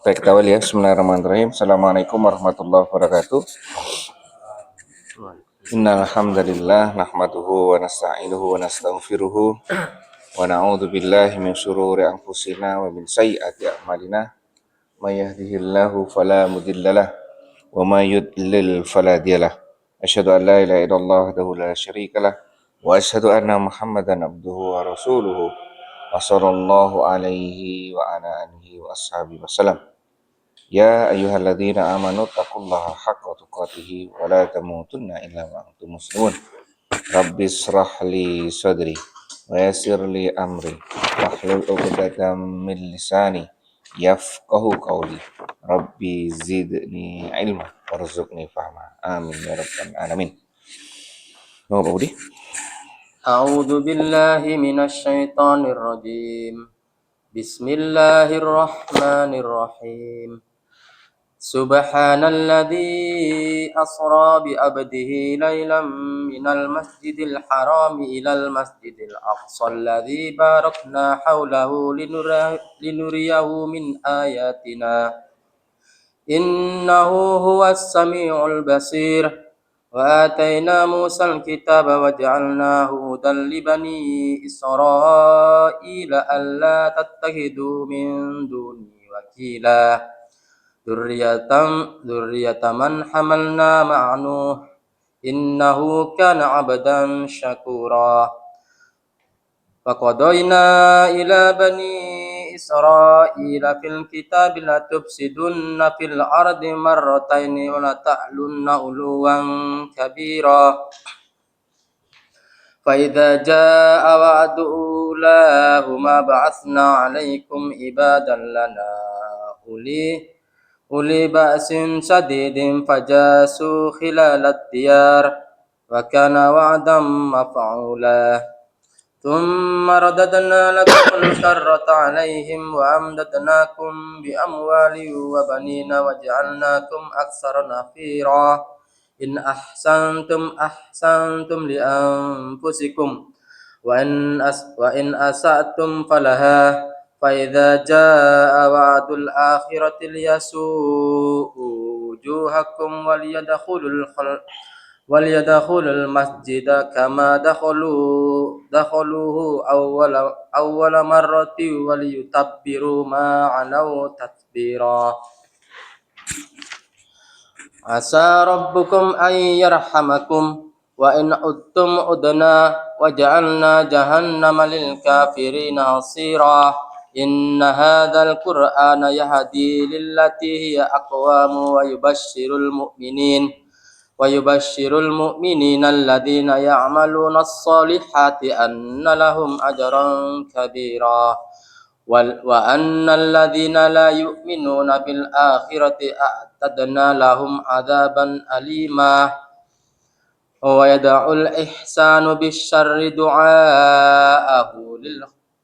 Baik, kita awal ya. Bismillahirrahmanirrahim. Assalamualaikum warahmatullahi wabarakatuh. Innal hamdalillah nahmaduhu wa nasta'inuhu wa nastaghfiruhu wa na'udzu billahi min syururi anfusina wa min sayyiati a'malina. May yahdihillahu fala mudhillalah wa may yudlil fala hadiyalah. Asyhadu an la ilaha illallah wahdahu la syarikalah wa asyhadu anna Muhammadan abduhu wa rasuluhu wa sallallahu alaihi wa ala alihi wa ashabihi wasallam. Ya ayyuhalladzina amanu taqullaha haqqa tuqatih wa la tamutunna illa wa antum muslimun. Rabbis shrah li sadri wa yassir li amri wahlul 'uqdatam min lisani yafqahu qawli. Rabbi zidni ilma warzuqni fahma. Amin ya rabbal alamin. Pak Budi. A'udzu billahi minasy syaithanir rajim. Bismillahirrahmanirrahim. Subhanalladzi asra bi 'abdihi lailan minal masjidil haram ilal masjidil aqsa alladzi barakna haulahu linuriyahu min ayatina. Innahu huwas samiul basir. وآتينا موسى الكتاب وجعلناه هدى لبني إسرائيل ألا تتخذوا من دوني وكيلا ذرية من حملنا مع نوح إنه كان عبدا شكورا فقضينا إلى بني إسرائيل في الكتاب لتفسدن في الأرض مرتين ولتعلن علوا كبيرا فإذا جاء وعد أولاهما بعثنا عليكم عبادا لنا أولي بأس شديد فجاسوا خلال الديار وكان وعدا مفعولا ثم رددنا لكم الكرة عليهم وأمددناكم بأموال وبنين وجعلناكم أكثر نفيرا إن أحسنتم لأنفسكم وإن أسأتم فلها فإذا جاء وعد الآخرة ليسوءوا وجوهكم وليدخلوا المسجد كما دخلوه أول مرة وليتبروا ما علوا تتبيرا عسى ربكم أن يرحمكم وإن عدتم عدنا وجعلنا جهنم للكافرين حصيرا إن هذا القرآن يهدي للتي هي أقوم ويبشر المؤمنين الذين يعملون الصالحات أن لهم أجرا كبيرا وأن الذين لا يؤمنون بالآخرة أعتدنا لهم عذابا أليما ويدع الإحسان بالشر دعاءه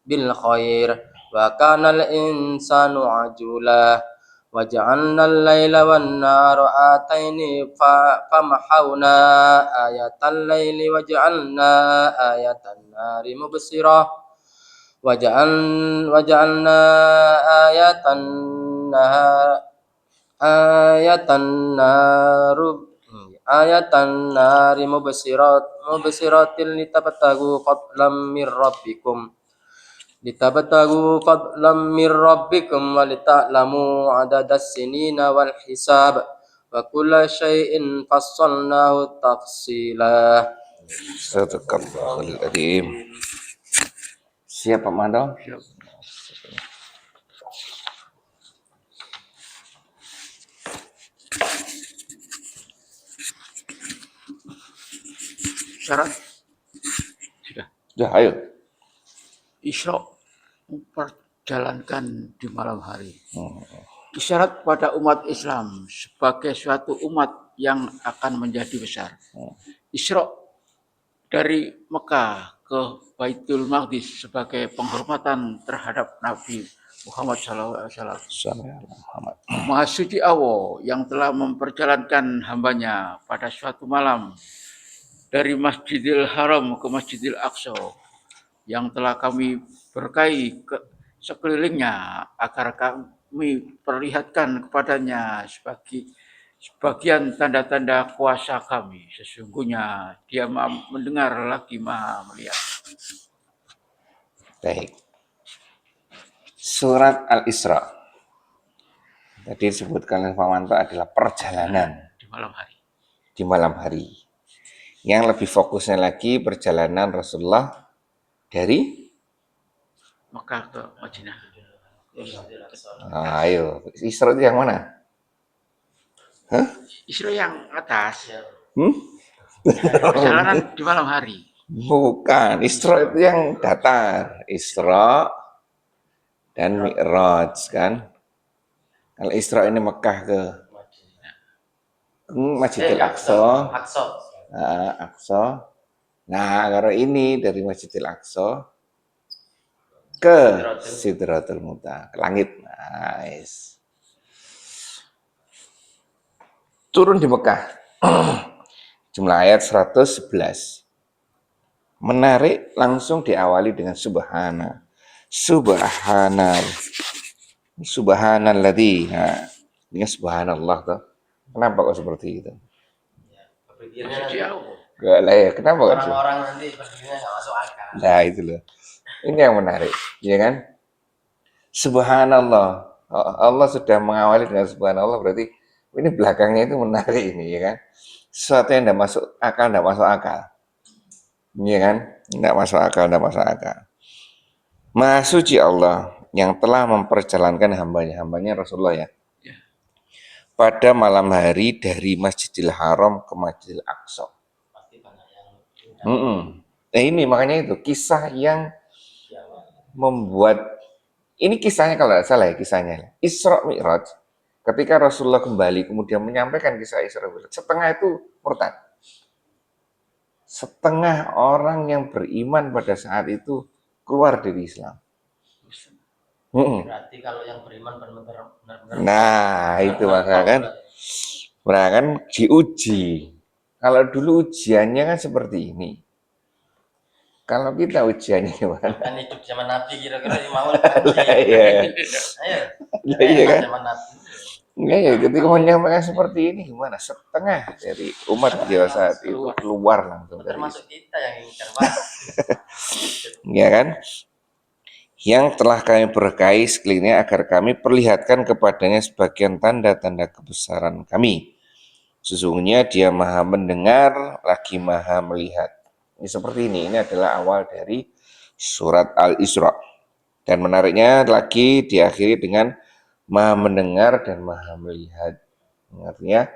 بالخير وكان الإنسان عجولا وجعلنا الليل والنهار آتين فمحونا آية الليل وجعلنا آية النهار مبصرة وجعلنا آية النار مبصرة لتبتغوا فضلا من ربكم ولتعلموا عدد السنين والحساب وكل شيء فصلناه تفصيلا. Sadaqallahul adzim. Siap Pak Mando? Siap. Syarat Sudah, ayo. Isra memperjalankan di malam hari. Isyarat pada umat Islam sebagai suatu umat yang akan menjadi besar. Isra dari Mekah ke Baitul Maqdis sebagai penghormatan terhadap Nabi Muhammad SAW. Maha suci Allah yang telah memperjalankan hambanya pada suatu malam dari Masjidil Haram ke Masjidil Aqsa yang telah kami berkahi ke sekelilingnya agar perlihatkan kepadanya sebagian tanda-tanda kuasa kami. Sesungguhnya dia maha mendengar lagi maha melihat. Baik. Surat Al-Isra. Tadi disebutkan oleh Pak Manto adalah perjalanan Di malam hari. di malam hari. Yang lebih fokusnya lagi perjalanan Rasulullah dari Mekah ke Madinah. ayo, Isra itu yang mana? Hah? Isra yang atas. Hmm? Perjalanan di malam hari. Bukan, Isra itu yang datar. Isra dan Mi'raj kan. Kalau Isra ini Mekah ke Masjidil Aqsa. Aqsa. Nah, kalau ini dari Masjidil Aqsa ke Sidratul Muntaha, ke langit. Nice. Turun di Mekah. Jumlah ayat 111. Menarik, langsung diawali dengan subhana. Subhanalladzi. Nah, ini subhanallah tuh. Kenapa kok seperti itu? Gak lah ya, kenapa kok? Orang-orang nanti berdirinya nggak masuk akal. Nah, itu loh. Ini yang menarik, ya kan? Subhanallah. Allah sudah mengawali dengan subhanallah, berarti ini belakangnya itu menarik ini, ya kan? Sesuatu yang tidak masuk akal, tidak masuk akal. Iya kan? Tidak masuk akal, tidak masuk akal. Maha suci Allah yang telah memperjalankan hambanya Rasulullah ya. Pada malam hari dari Masjidil Haram ke Masjidil Aqsa. Nah ini makanya itu kisah yang membuat, ini kisahnya kalau tidak salah ya kisahnya. Isra Mi'raj, ketika Rasulullah kembali kemudian menyampaikan kisah Isra Mi'raj, setengah itu murtad. Setengah orang yang beriman pada saat itu keluar dari Islam. Berarti kalau yang beriman benar-benar Nah, itu makanya kan. Nah, kan diuji. Kalau dulu ujiannya kan seperti ini. Kalau kita ujiannya gimana? kan hidup zaman Nabi kira-kira mau Iya. Iya kan? zaman Nabi. Enggak ya, ketika menyampaikan seperti ini gimana? Setengah dari umat dia saat itu keluar langsung dari Termasuk kita yang ingin banget. ya kan? Yang telah kami berkahi sekelilingnya agar kami perlihatkan kepadanya sebagian tanda-tanda kebesaran kami. Sesungguhnya dia maha mendengar lagi maha melihat. Ini seperti ini adalah awal dari surat Al-Isra. Dan menariknya lagi diakhiri dengan maha mendengar dan maha melihat. Artinya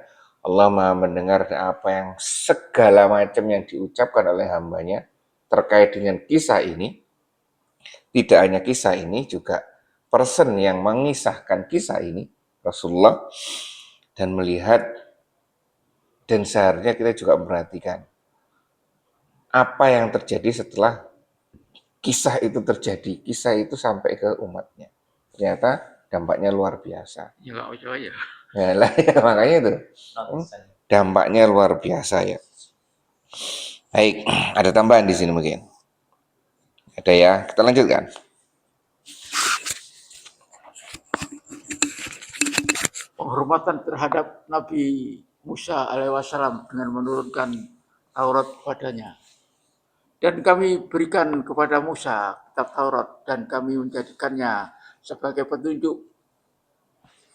Allah maha mendengar apa yang segala macam yang diucapkan oleh hambanya terkait dengan kisah ini. Tidak hanya kisah ini, juga person yang mengisahkan kisah ini, Rasulullah, dan melihat, dan seharusnya kita juga memperhatikan apa yang terjadi setelah kisah itu terjadi, kisah itu sampai ke umatnya. Ternyata dampaknya luar biasa. Ya nggak usah ya. Nah, ya, makanya itu dampaknya luar biasa ya. Baik, ada tambahan di sini mungkin. Ada ya, kita lanjutkan. Penghormatan terhadap Nabi Musa alaihissalam dengan menurunkan Taurat padanya. Dan kami berikan kepada Musa kitab Taurat dan kami menjadikannya sebagai petunjuk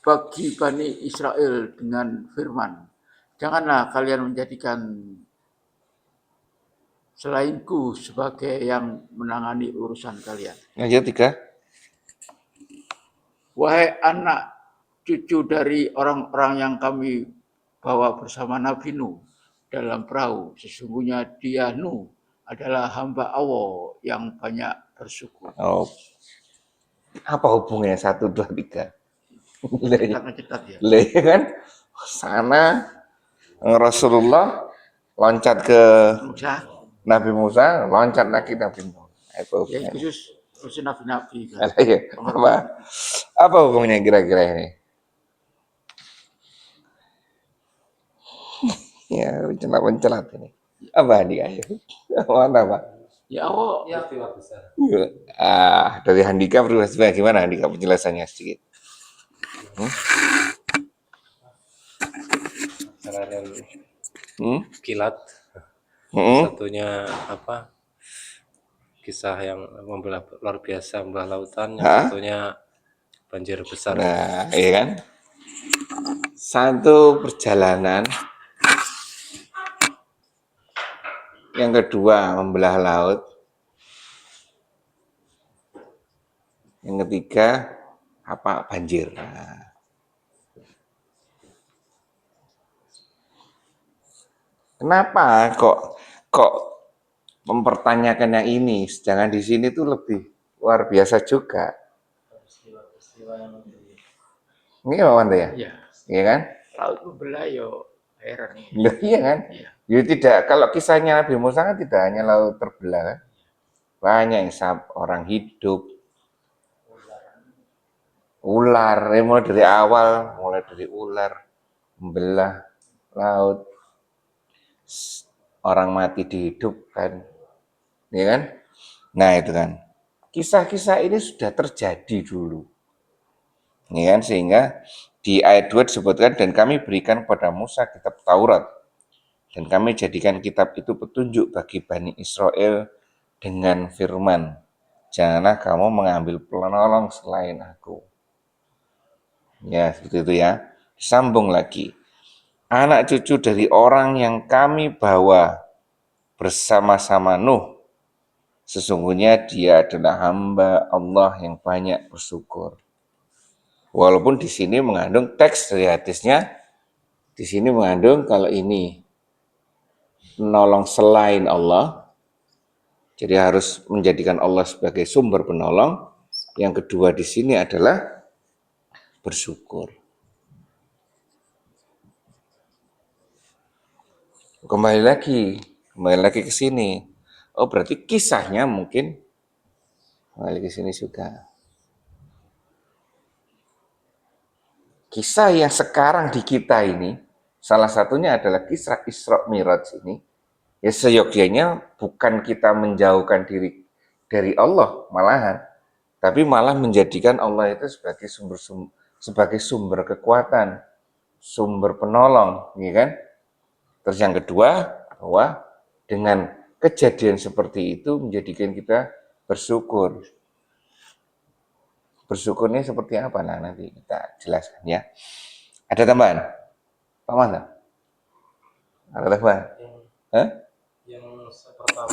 bagi Bani Israel dengan firman, janganlah kalian menjadikan selainku sebagai yang menangani urusan kalian. Lanjut 3. Wahai anak cucu dari orang-orang yang kami bawa bersama Nabi Nuh dalam perahu, sesungguhnya dia Nuh adalah hamba Allah yang banyak bersyukur. Oh, apa hubungannya 1, 2, 3? Cetat ya. Ya kan? Sana Rasulullah loncat ke Musa, Nabi Musa, loncat lagi Nabi Nuh. ya khusus nabi-nabi. Kan. Apa hubungannya kira-kira ini? Ya, mencelat ini. Apa nih ayo? Mana Pak? Ya Allah. Ya, besar. Dari handicap gimana handicap penjelasannya sedikit? Caranya Hmm? kilat, Hmm? satunya apa? Kisah yang luar biasa membelah lautan, yang Hah? satunya banjir besar. Nah, iya kan? Satu perjalanan, yang kedua membelah laut, yang ketiga apa? Banjir. Nah, kenapa kok mempertanyakan yang ini? Jangan di sini tuh lebih luar biasa juga. Peristiwa-peristiwa yang Ini apa Anda ya? Ya, Iya kan? laut membelah yo heran nih. Loh, iya kan? Iya. Ya tidak, kalau kisahnya Nabi Musa kan tidak hanya laut terbelah kan? Banyak yang orang hidup, ular, mulai dari ular, membelah laut, orang mati dihidupkan, ya kan? Nah itu kan, kisah-kisah ini sudah terjadi dulu, ya kan? Sehingga di ayat 2 disebutkan, dan kami berikan kepada Musa kitab Taurat, dan kami jadikan kitab itu petunjuk bagi Bani Israel dengan firman, janganlah kamu mengambil penolong selain aku. Ya, seperti itu ya. Sambung lagi. Anak cucu dari orang yang kami bawa bersama-sama Nuh, sesungguhnya dia adalah hamba Allah yang banyak bersyukur. Walaupun di sini mengandung teks dari hadisnya, di sini mengandung kalau ini menolong selain Allah, jadi harus menjadikan Allah sebagai sumber penolong. Yang kedua di sini adalah bersyukur. Kembali lagi ke sini. Oh, berarti kisahnya mungkin kembali ke sini juga. Kisah yang sekarang di kita ini, salah satunya adalah kisah Isra Miraj ini. Ya seyogyanya bukan kita menjauhkan diri dari Allah malahan, tapi malah menjadikan Allah itu sebagai sumber kekuatan, sumber penolong, ya kan? Terus yang kedua, bahwa dengan kejadian seperti itu menjadikan kita bersyukur. Bersyukurnya seperti apa? Nah, nanti kita jelaskan ya. Ada tambahan? Pak Manda? Ada tambahan? Hah? Yang pertama,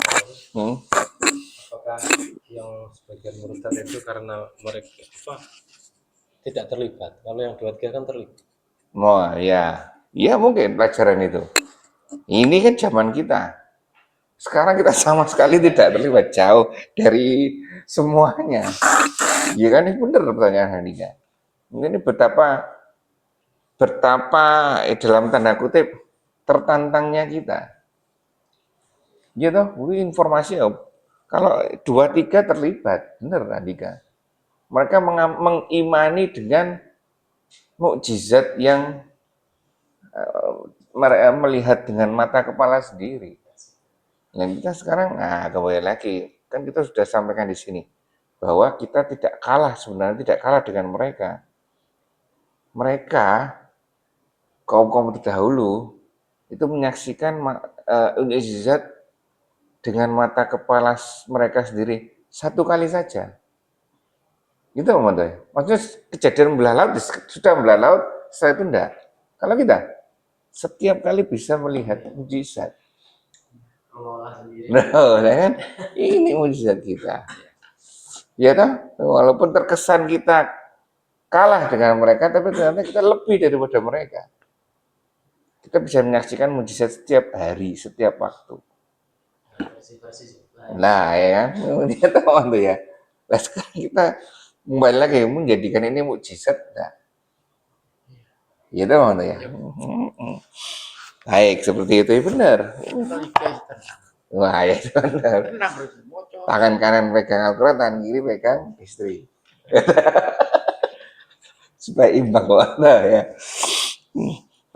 apakah yang sebagian murtad itu karena mereka tidak terlibat? Kalau yang dua tiga kan terlibat. Oh ya, ya mungkin pelajaran itu. Ini kan zaman kita. Sekarang kita sama sekali tidak terlibat, jauh dari semuanya. Ya kan ini benar pertanyaan Handika. Ini betapa dalam tanda kutip tertantangnya kita. Gitu, informasi kalau 2-3 terlibat, benar Handika. Mereka mengimani dengan mukjizat yang mereka melihat dengan mata kepala sendiri. Yang kita sekarang, kembali lagi, kan kita sudah sampaikan di sini bahwa kita tidak kalah, sebenarnya tidak kalah dengan mereka. Mereka kaum terdahulu itu menyaksikan mukjizat dengan mata kepala mereka sendiri satu kali saja. Gitu teman-teman. Maksudnya kejadian membelah laut sudah membelah laut, setelah itu enggak. Kalau kita setiap kali bisa melihat mukjizat. Nah, kan? Ini mukjizat kita. Ya toh, walaupun terkesan kita kalah dengan mereka, tapi ternyata kita lebih daripada mereka. Kita bisa menyaksikan mukjizat setiap hari, setiap waktu. Nah, ya kan? Dia tahu tuh ya. Nah, sekarang kita kembali lagi menjadikan ini mukjizat. Nah, ya tahu tuh ya. Baik, seperti itu ya benar. Wah, ya benar. Tangan kanan pegang Al-Quran, tangan kiri pegang istri. Supaya imbang warna ya.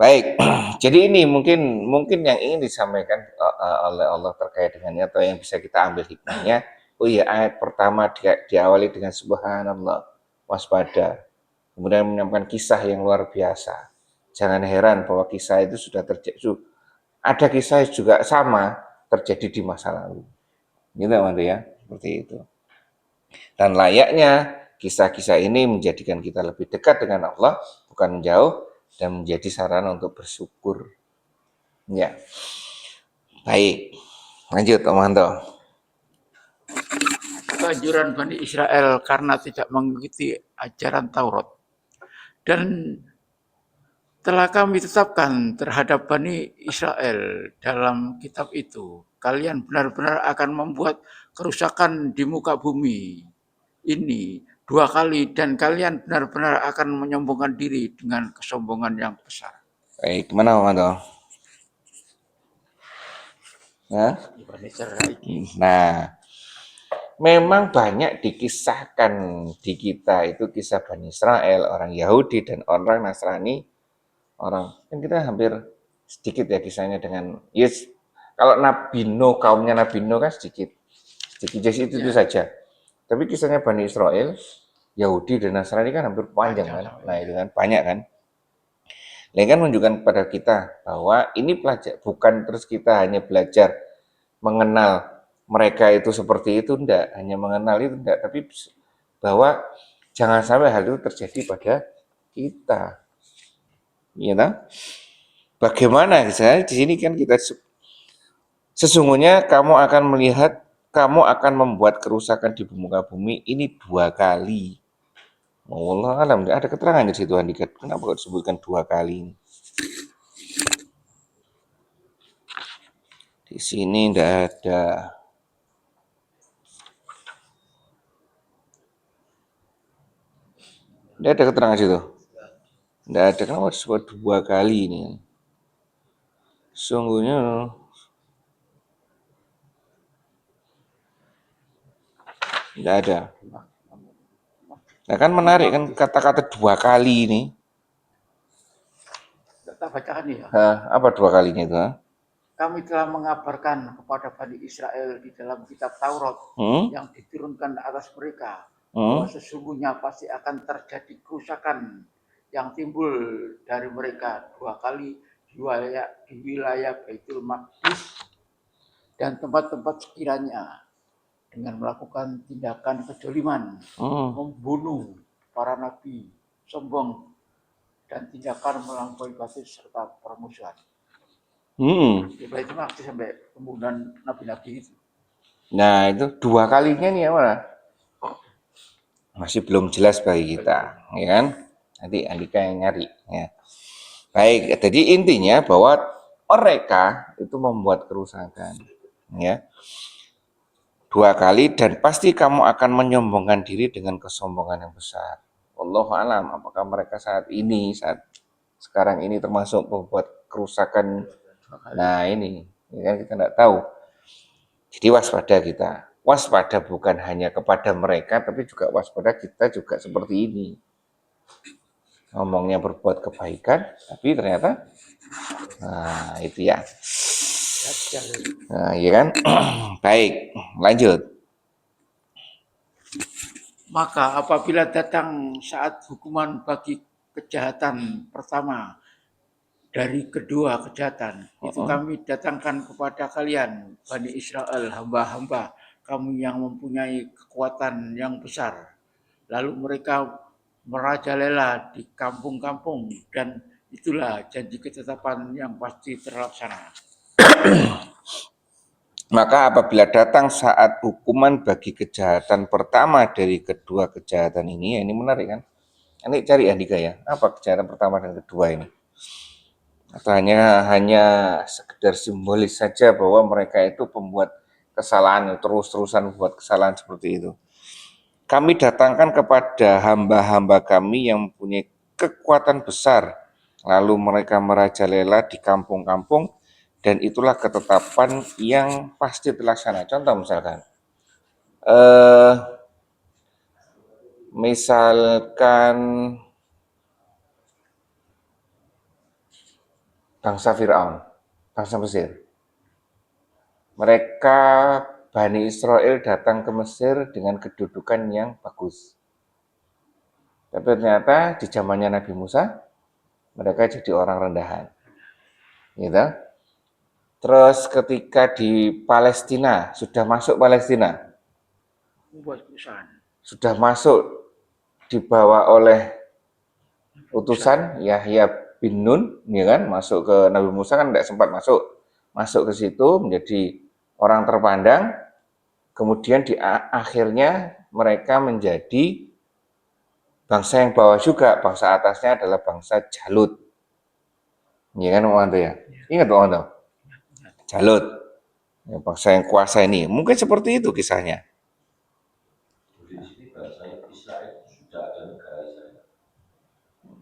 Baik, jadi ini mungkin yang ingin disampaikan oleh Allah terkait dengannya atau yang bisa kita ambil hikmahnya. Oh iya, ayat pertama diawali dengan subhanallah, waspada. kemudian menyampaikan kisah yang luar biasa. Jangan heran bahwa kisah itu sudah terjadi. Ada kisah juga sama terjadi di masa lalu. Gitu Mantu ya, seperti itu. Dan layaknya kisah-kisah ini menjadikan kita lebih dekat dengan Allah, bukan menjauh, dan menjadi sarana untuk bersyukur. Ya, baik. Lanjut, Om Manto. Kehancuran Bani Israel karena tidak mengikuti ajaran Taurat. Dan telah kami tetapkan terhadap Bani Israel dalam kitab itu, kalian benar-benar akan membuat kerusakan di muka bumi ini 2 kali, dan kalian benar-benar akan menyombongkan diri dengan kesombongan yang besar. Baik, gimana Om Manto? Nah, Bani Israel ini. nah, memang banyak dikisahkan di kita itu kisah Bani Israel, orang Yahudi dan orang Nasrani, orang kan kita hampir sedikit ya kisahnya dengan yes. Kalau Nabi Nuh, kaumnya Nabi Nuh kan sedikit jadi itu saja. Tapi kisahnya Bani Israel, Yahudi dan Nasrani kan hampir panjang kan. Nah itu kan banyak kan. Ini kan menunjukkan kepada kita bahwa ini pelajar, bukan terus kita hanya belajar mengenal mereka itu seperti itu, enggak, hanya mengenal itu enggak, tapi bahwa jangan sampai hal itu terjadi pada kita. Ya, you bagaimana? Misalnya di sini kan kita sesungguhnya kamu akan melihat, kamu akan membuat kerusakan di muka bumi ini 2 kali. Allah alam, ada keterangan di situ Handika. Kenapa kok disebutkan 2 kali? Di sini enggak ada. Enggak ada keterangan situ. Enggak ada. Kenapa disebut 2 kali ini? Sungguhnya enggak ada. Nah kan menarik kan kata-kata 2 kali ini. Kita bacakan ya. Apa 2 kalinya itu? Kami telah mengabarkan kepada Bani Israel di dalam kitab Taurat yang diturunkan atas mereka, bahwa sesungguhnya pasti akan terjadi kerusakan yang timbul dari mereka 2 kali di wilayah Baitul Maqdis dan tempat-tempat sekiranya, dengan melakukan tindakan kezaliman, membunuh para nabi, sombong, dan tindakan melampaui batas serta permusuhan. Itu masih sampai pembunuhan nabi-nabi itu. Nah itu 2 kalinya nih ya mana? Masih belum jelas bagi kita, ya kan? Nanti Andika yang nyari. Ya. Baik, jadi intinya bahwa mereka itu membuat kerusakan, ya 2 kali, dan pasti kamu akan menyombongkan diri dengan kesombongan yang besar. Wallahu alam, apakah mereka saat sekarang ini termasuk membuat kerusakan? Nah ini kan kita tidak tahu. Jadi waspada kita. Waspada bukan hanya kepada mereka, tapi juga waspada kita juga seperti ini. Ngomongnya berbuat kebaikan, tapi ternyata, nah itu ya. Nah, iya kan? Baik, lanjut. Maka apabila datang saat hukuman bagi kejahatan pertama dari kedua kejahatan, itu kami datangkan kepada kalian, Bani Israel, hamba-hamba kami yang mempunyai kekuatan yang besar. Lalu mereka merajalela di kampung-kampung, dan itulah janji ketetapan yang pasti terlaksana. Maka apabila datang saat hukuman bagi kejahatan pertama dari kedua kejahatan ini, ya ini menarik kan? Nanti cari Andika ya, apa kejahatan pertama dan kedua ini? Atau hanya sekedar simbolis saja bahwa mereka itu pembuat kesalahan, terus-terusan membuat kesalahan seperti itu. Kami datangkan kepada hamba-hamba kami yang mempunyai kekuatan besar, lalu mereka merajalela di kampung-kampung, dan itulah ketetapan yang pasti terlaksana. Contoh misalkan bangsa Firaun, bangsa Mesir. Mereka Bani Israel datang ke Mesir dengan kedudukan yang bagus. Tapi ternyata di zamannya Nabi Musa, mereka jadi orang rendahan. Gitu. Terus ketika di Palestina, sudah masuk Palestina, Membuat perusahaan. sudah masuk dibawa oleh utusan Yahya bin Nun, ya kan, masuk ke Nabi Musa kan tidak sempat masuk ke situ menjadi orang terpandang. Kemudian di akhirnya mereka menjadi bangsa yang bawah juga, bangsa atasnya adalah bangsa Jalut. Ya kan, Om ya? Ingat Om Jalut, ya, bangsa yang kuasa ini. Mungkin seperti itu kisahnya.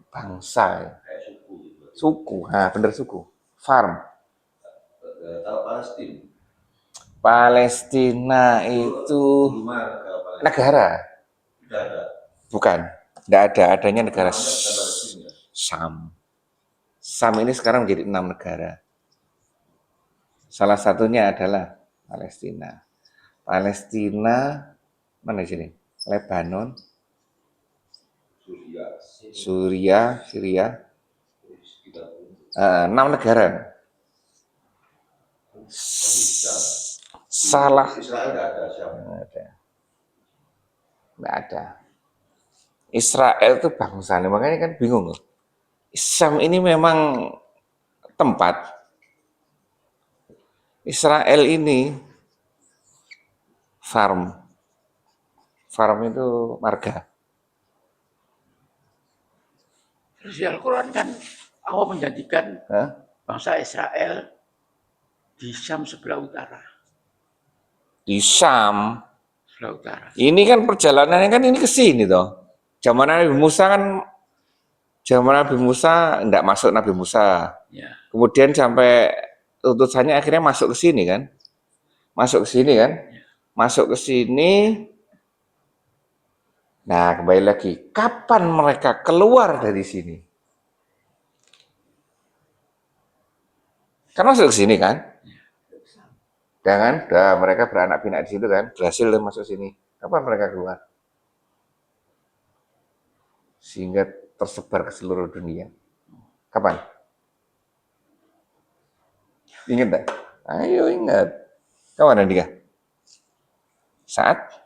Bangsa, suku, bener suku, farm. Palestina itu negara, bukan, tidak ada, adanya negara Sam. Sam ini sekarang menjadi 6 negara. Salah satunya adalah Palestina. Palestina mana sini? Lebanon, Syria, 6 negara. Salah. Nggak ada. Israel itu bangsa, makanya kan bingung loh. Sam ini memang tempat. Israel ini farm. Farm itu marga. Terus di Al-Quran kan Allah menjadikan bangsa Israel di Syam sebelah utara. Di Syam. Sebelah utara. Ini kan perjalanannya kan ini ke sini toh. Zaman Nabi Musa enggak masuk Nabi Musa. Ya. Kemudian sampai utusannya akhirnya masuk ke sini kan. Masuk ke sini kan. Ya. Masuk ke sini. Nah, kembali lagi, kapan mereka keluar dari sini? Kan masuk ke sini kan? Jangan, mereka beranak pinak di situ kan, berhasil masuk sini. Kapan mereka keluar? Sehingga tersebar ke seluruh dunia. Kapan? Ingat tak? Ayo ingat. Kapan Andika? Saat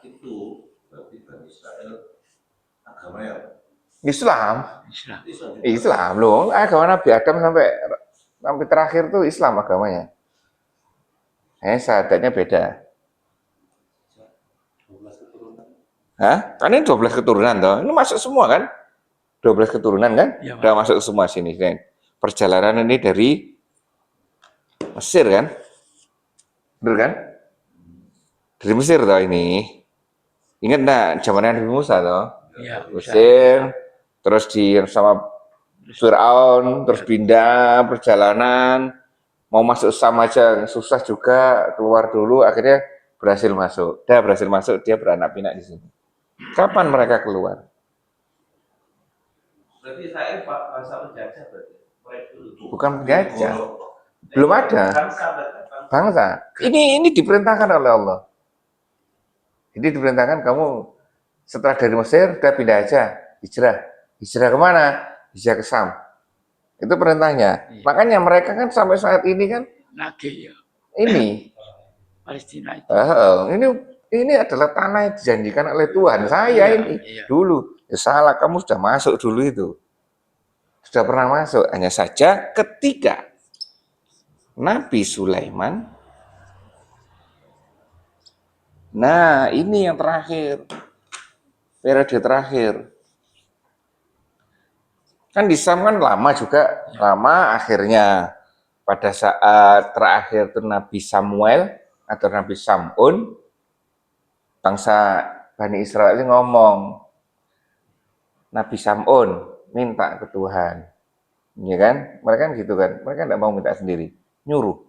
itu berarti Bani Israel agamanya Islam loh. Agama Nabi Adam sampai terakhir tuh Islam agamanya. Syahadatnya beda. Kan ini 12 keturunan toh. Ini masuk semua kan? 12 keturunan kan? Ya, udah masuk semua sini kan. Perjalanan ini dari Mesir kan? Betul kan? Dari Mesir toh ini. Ingat enggak zaman Nabi Musa toh? Ya, Mesir, terus sama Fir'aun, terus pindah perjalanan, mau masuk Sam aja susah juga, keluar dulu, akhirnya berhasil masuk. Dia beranak pinak di sini. Kapan mereka keluar? Berarti Israel bangsa penjajah berarti. Bukan penjajah. Belum ada. Bangsa. Ini diperintahkan oleh Allah. Jadi diperintahkan kamu setelah dari Mesir, udah pindah aja, hijrah. Hijrah kemana? Hijrah ke Sam. Itu perintahnya. Iya. Makanya mereka kan sampai saat ini kan Nagih ya. ini Palestina itu. ini adalah tanah yang dijanjikan oleh Tuhan. Saya ini dulu salah, kamu sudah masuk dulu itu. Sudah pernah masuk. Hanya saja ketika Nabi Sulaiman, nah ini yang terakhir, periode terakhir. Kan di Sam kan lama juga, akhirnya pada saat terakhir itu Nabi Samuel atau Nabi Sam'un, bangsa Bani Israel ini ngomong, Nabi Sam'un minta ke Tuhan, ya kan? Mereka kan gitu kan, mereka tidak mau minta sendiri, nyuruh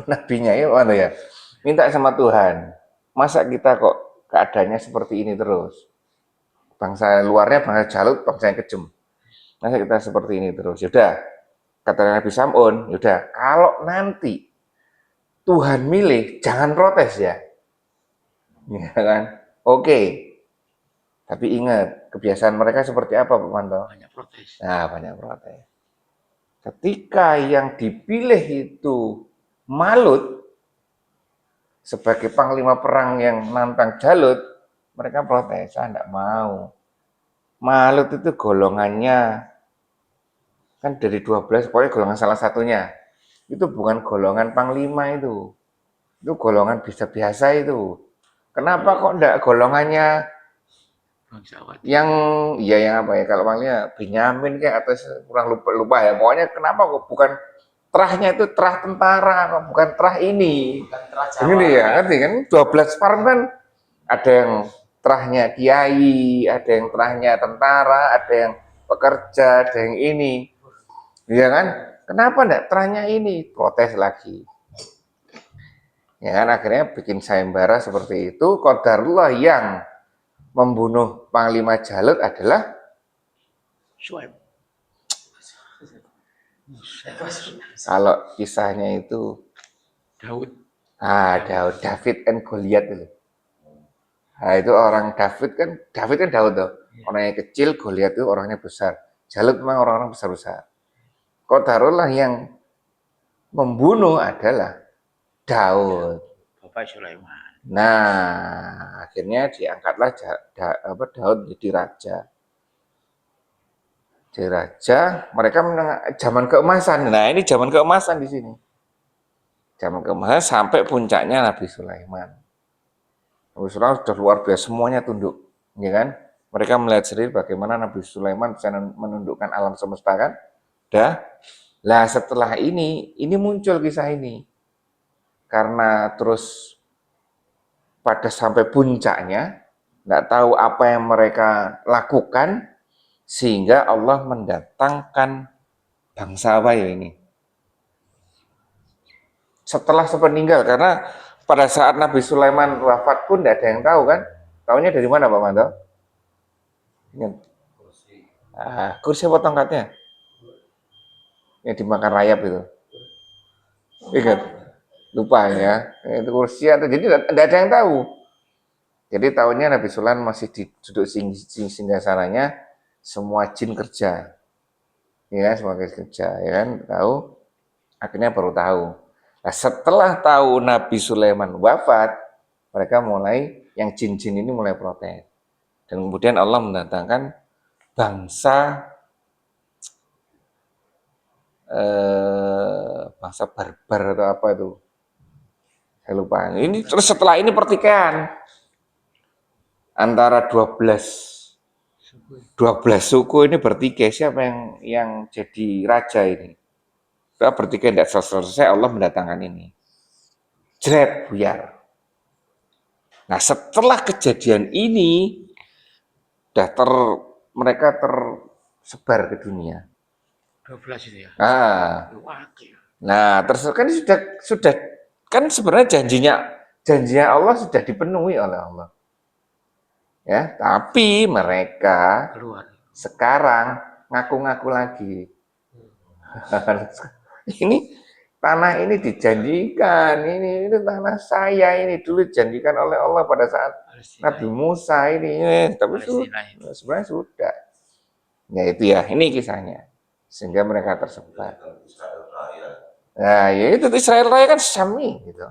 nabinya ya, minta sama Tuhan. Masa kita kok keadaannya seperti ini terus? Bangsa luarnya bangsa Jalut, bangsa yang kejem. Masa kita seperti ini terus? Yaudah, kata Nabi Sam'un, yaudah, kalau nanti Tuhan milih, jangan protes ya. Ya kan? Oke. Tapi ingat, kebiasaan mereka seperti apa, Pak Manto? Banyak protes. Nah, banyak protes. Ketika yang dipilih itu Malut sebagai panglima perang yang nantang Jalut, mereka protes, saya enggak mau. Malut itu golongannya kan dari 12, pokoknya golongan salah satunya. Itu bukan golongan panglima itu. Itu golongan biasa itu. Kenapa kok enggak golongannya Bangsawan. yang apa ya, kalau panggilnya Benyamin kayak atau kurang lupa ya. Pokoknya kenapa kok bukan terahnya itu terah tentara, kok bukan terah ini. Bukan terah Jawa. Ini ya, ngerti kan? 12 farm kan ada yang terahnya kiai, ada yang terahnya tentara, ada yang pekerja, ada yang ini. Iya kan? Kenapa enggak terahnya ini? Protes lagi. Ya kan, akhirnya bikin sayembara seperti itu. Qadarullah yang membunuh Panglima Jalut adalah Suhaib. kalau kisahnya itu Daud. David and Goliath itu. Nah, itu orang David kan Daud tuh. Orangnya kecil, Goliath itu orangnya besar. Jalut memang orang-orang besar-besar. Qadarullah yang membunuh adalah Daud. Bapak Sulaiman. Nah, akhirnya diangkatlah Daud jadi raja. Jadi raja, mereka zaman keemasan. Nah, ini zaman keemasan di sini. Zaman keemasan sampai puncaknya Nabi Sulaiman. Nabi Sulaiman sudah luar biasa, semuanya tunduk, ya kan? Mereka melihat sendiri bagaimana Nabi Sulaiman bisa menundukkan alam semesta kan? Lah setelah ini muncul kisah ini. Karena terus pada sampai puncaknya, tidak tahu apa yang mereka lakukan, sehingga Allah mendatangkan bangsa apa ya ini? Setelah sepeninggal, karena pada saat Nabi Sulaiman wafat pun tidak ada yang tahu kan? Tahunya dari mana Pak Manto? Ingat? Kursi apa tongkatnya? Yang dimakan rayap itu. Ingat? Lupa ya, itu kursi atau jadi tidak ada yang tahu. Jadi tahunnya Nabi Sulaiman masih duduk singgasananya, semua jin kerja, ya semua kerja, ya kan tahu. Akhirnya baru tahu. Nah, setelah tahu Nabi Sulaiman wafat, mereka mulai yang jin-jin ini mulai protes. Dan kemudian Allah mendatangkan bangsa barbar atau apa itu. Saya lupa. Ini terus setelah ini pertikaian antara 12 suku ini bertikai, siapa yang jadi raja ini. Kita bertikai tidak selesai, Allah mendatangkan ini. Jret buyar. Nah, setelah kejadian ini mereka tersebar ke dunia. 12 itu ya. Nah, terus kan sudah kan sebenarnya janjinya Allah sudah dipenuhi oleh Allah. Ya, tapi mereka Keluar. sekarang ngaku-ngaku lagi. Ini tanah ini dijanjikan, ini tanah saya, ini dulu dijanjikan oleh Allah pada saat Nabi Musa ini, tapi sebenarnya sudah. Ya itu ya, ini kisahnya. Sehingga mereka tersebar. Nah, ya itu Israel Raya kan Syami gitu.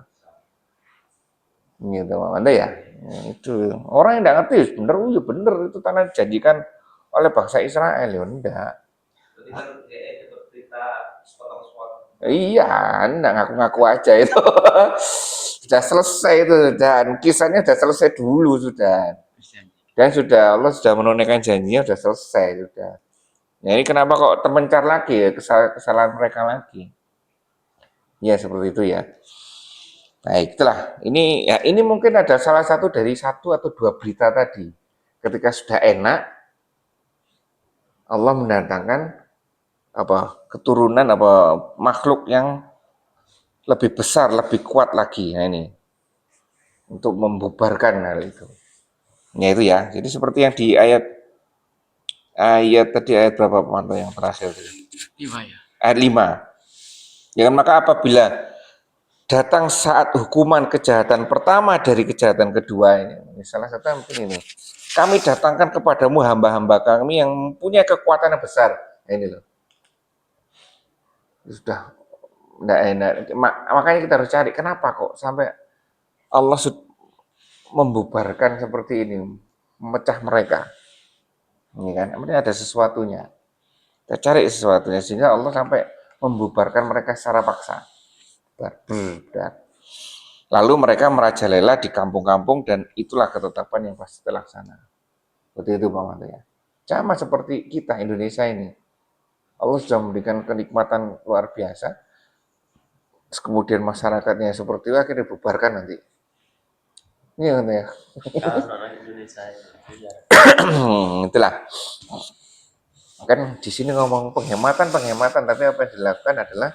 Gitu, Anda ya. Itu orang yang tidak ngerti, bener itu tanah dijanjikan oleh bangsa Israel, ya enggak. Iya, enggak ngaku-ngaku aja itu. Sudah selesai itu, dan kisahnya sudah selesai dulu sudah. Dan sudah Allah sudah menunaikan janjinya, sudah selesai sudah. Nah, ini kenapa kok terpencar lagi ya kesalahan mereka lagi? Ya seperti itu ya. Baik, itulah. Ini mungkin ada salah satu dari 1 atau 2 berita tadi. Ketika sudah enak, Allah mendatangkan keturunan makhluk yang lebih besar, lebih kuat lagi. Nah, ini untuk membubarkan hal itu. Ya itu ya. Jadi seperti yang di ayat tadi ayat berapa Manto yang terakhir tadi? 5 ya. Ayat 5. Ya, maka apabila datang saat hukuman kejahatan pertama dari kejahatan kedua ini, Ini salah satu yang penting ini. Kami datangkan kepadamu hamba-hamba kami yang punya kekuatan yang besar. Nah, ini loh. Sudah enggak enak. Makanya kita harus cari kenapa kok sampai Allah membubarkan seperti ini, memecah mereka. Ini kan, ini ada sesuatunya. Kita cari sesuatunya sehingga Allah sampai membubarkan mereka secara paksa. Lalu mereka merajalela di kampung-kampung dan itulah ketetapan yang pasti terlaksana. Seperti itu Pak Manto ya. Sama seperti kita Indonesia ini. Allah sudah memberikan kenikmatan luar biasa. Terus kemudian masyarakatnya seperti itu akhirnya dibubarkan nanti. Iya ya. Orang Indonesia Itulah. Kan di sini ngomong penghematan, tapi apa yang dilakukan adalah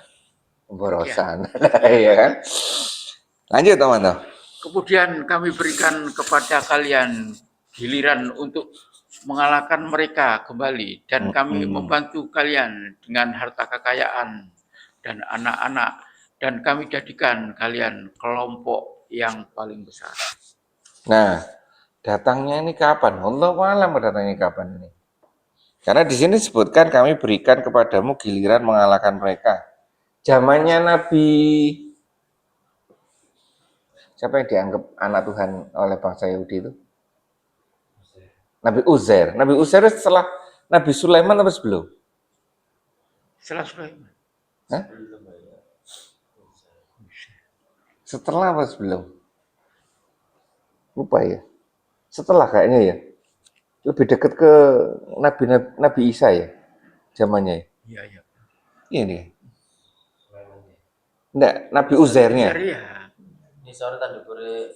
pemborosan. Iya kan? Lanjut teman-teman. Kemudian kami berikan kepada kalian giliran untuk mengalahkan mereka kembali dan kami membantu kalian dengan harta kekayaan dan anak-anak dan kami jadikan kalian kelompok yang paling besar. Nah, datangnya ini kapan? Allah alam datangnya kapan ini? Karena di sini disebutkan kami berikan kepadamu giliran mengalahkan mereka. Zamannya Nabi siapa yang dianggap anak Tuhan oleh bangsa Yahudi itu? Nabi Uzair. Nabi Uzair setelah Nabi Sulaiman atau sebelum? Setelah Sulaiman. Hah? Setelah apa sebelum? Lupa ya. Setelah kayaknya ya. Lebih dekat ke Nabi Isa ya. Zamannya ya. Iya, iya. Iya nih. Enggak, Nabi Uzairnya. Iya. ini sore tanda kure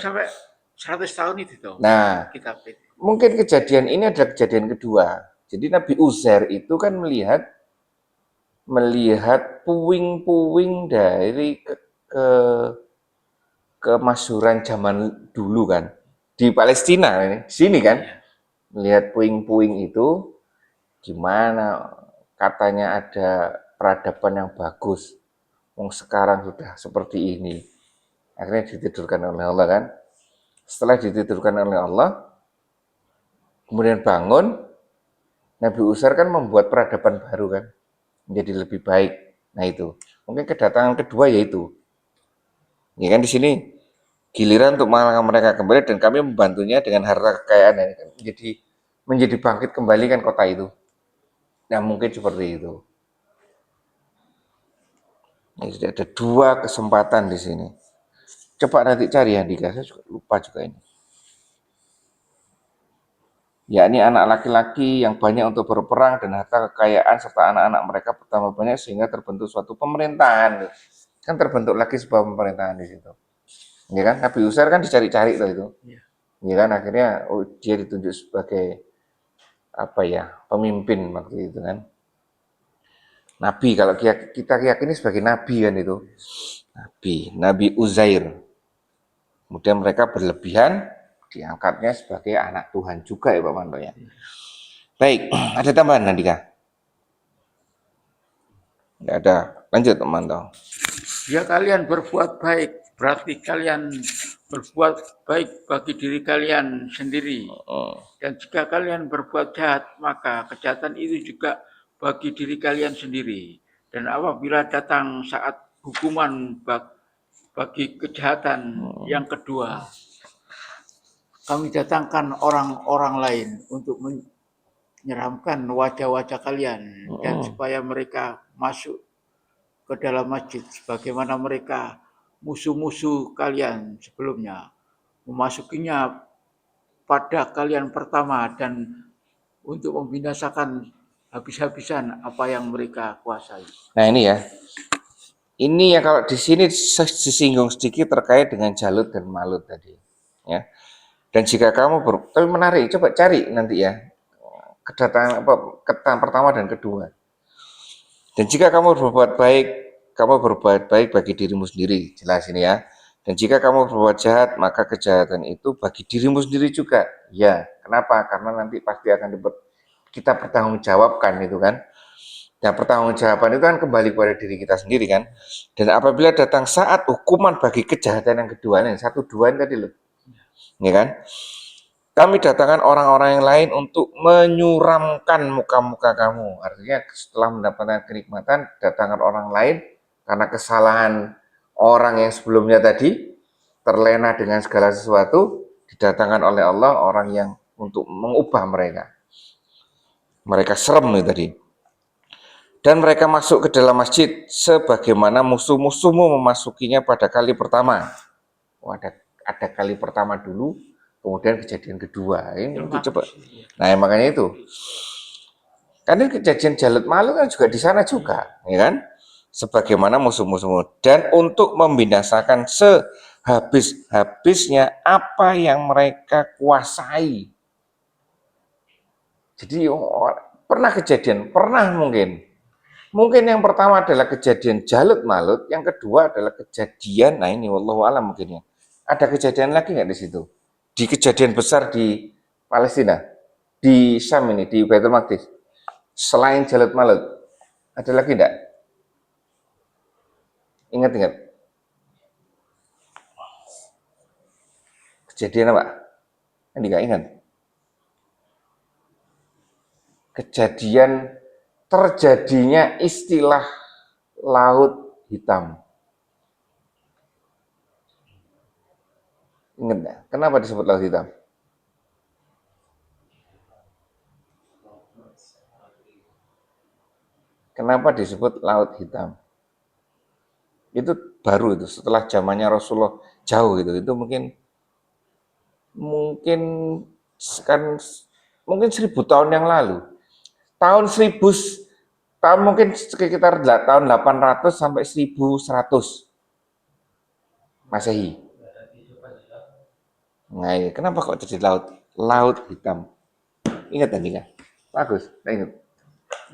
Sampai 100 tahun itu tuh. Nah, Kitab itu. mungkin kejadian ini adalah kejadian kedua. Jadi Nabi Uzair itu kan melihat puing-puing dari kemasyhuran zaman dulu kan di Palestina ini, sini kan, melihat puing-puing itu gimana katanya ada peradaban yang bagus. Wong sekarang sudah seperti ini. Akhirnya ditidurkan oleh Allah kan. Setelah ditidurkan oleh Allah, kemudian bangun, Nabi Uzair kan membuat peradaban baru kan, menjadi lebih baik. Nah itu, mungkin kedatangan kedua yaitu, ya kan di sini giliran untuk mengalahkan mereka kembali dan kami membantunya dengan harta kekayaan kan, menjadi bangkit kembali kan kota itu. Nah mungkin seperti itu. Nah, jadi ada dua kesempatan di sini. Coba nanti cari Andika, saya lupa juga ini. Yakni anak laki-laki yang banyak untuk berperang dan harta kekayaan serta anak-anak mereka pertama banyak sehingga terbentuk suatu pemerintahan. Kan terbentuk lagi sebuah pemerintahan di situ. Ya kan, Nabi Uzair kan dicari-cari itu. Ya kan, akhirnya dia ditunjuk sebagai apa ya, pemimpin waktu itu kan. Nabi, kalau kita yakini sebagai nabi kan itu. Nabi Uzair. Kemudian mereka berlebihan, diangkatnya sebagai anak Tuhan juga ya Pak Manto ya. Baik, ada tambahan Andika? Tidak ada. Lanjut Pak Manto. Jika kalian berbuat baik, berarti kalian berbuat baik bagi diri kalian sendiri. Dan jika kalian berbuat jahat, maka kejahatan itu juga bagi diri kalian sendiri. Dan apabila datang saat hukuman bagi kejahatan yang kedua, kami datangkan orang-orang lain untuk menyeramkan wajah-wajah kalian dan supaya mereka masuk ke dalam masjid sebagaimana mereka musuh-musuh kalian sebelumnya memasukinya pada kalian pertama dan untuk membinasakan habis-habisan apa yang mereka kuasai. Nah ini ya. Ini ya kalau di sini disinggung sedikit terkait dengan Jalut dan Malut tadi, ya. Dan jika kamu tapi menarik, coba cari nanti ya kedatangan pertama dan kedua. Dan jika kamu berbuat baik bagi dirimu sendiri, jelas ini ya. Dan jika kamu berbuat jahat, maka kejahatan itu bagi dirimu sendiri juga. Ya, kenapa? Karena nanti pasti akan kita bertanggungjawabkan itu kan. Nah, pertanggungjawaban itu kan kembali kepada diri kita sendiri kan. Dan apabila datang saat hukuman bagi kejahatan yang kedua, yang 1, 2 tadi loh. Ya kan? Kami datangkan orang-orang yang lain untuk menyuramkan muka-muka kamu. Artinya setelah mendapatkan kenikmatan, datangkan orang lain karena kesalahan orang yang sebelumnya tadi terlena dengan segala sesuatu, didatangkan oleh Allah orang yang untuk mengubah mereka. Mereka serem nih tadi. Dan mereka masuk ke dalam masjid sebagaimana musuh-musuhmu memasukinya pada kali pertama. Oh, ada kali pertama dulu, kemudian kejadian kedua. Ini coba. Nah, makanya itu. Karena kejadian Jalut Malu kan juga di sana juga, ya kan? Sebagaimana musuh-musuhmu. Dan untuk membinasakan sehabis-habisnya apa yang mereka kuasai. Jadi pernah kejadian, pernah mungkin. Mungkin yang pertama adalah kejadian Jalut Malut, yang kedua adalah kejadian, nah ini wallahu alam mungkin ya. Ada kejadian lagi nggak di situ? Di kejadian besar di Palestina, di Syam ini, di Baitul Maqdis. Selain Jalut Malut, ada lagi enggak? Ingat-ingat. Kejadian apa? Ini nggak ingat. Kejadian terjadinya istilah laut hitam. Ingat nggak? Kenapa disebut laut hitam? Kenapa disebut laut hitam? Itu baru itu setelah zamannya Rasulullah jauh gitu. Itu mungkin kan mungkin 1000 tahun yang lalu. Tahun 1000 tahun mungkin sekitar tahun 800 sampai 1100 Masehi. Nah, kenapa kok jadi laut hitam? Ingat tadi nggak? Bagus, saya ingat.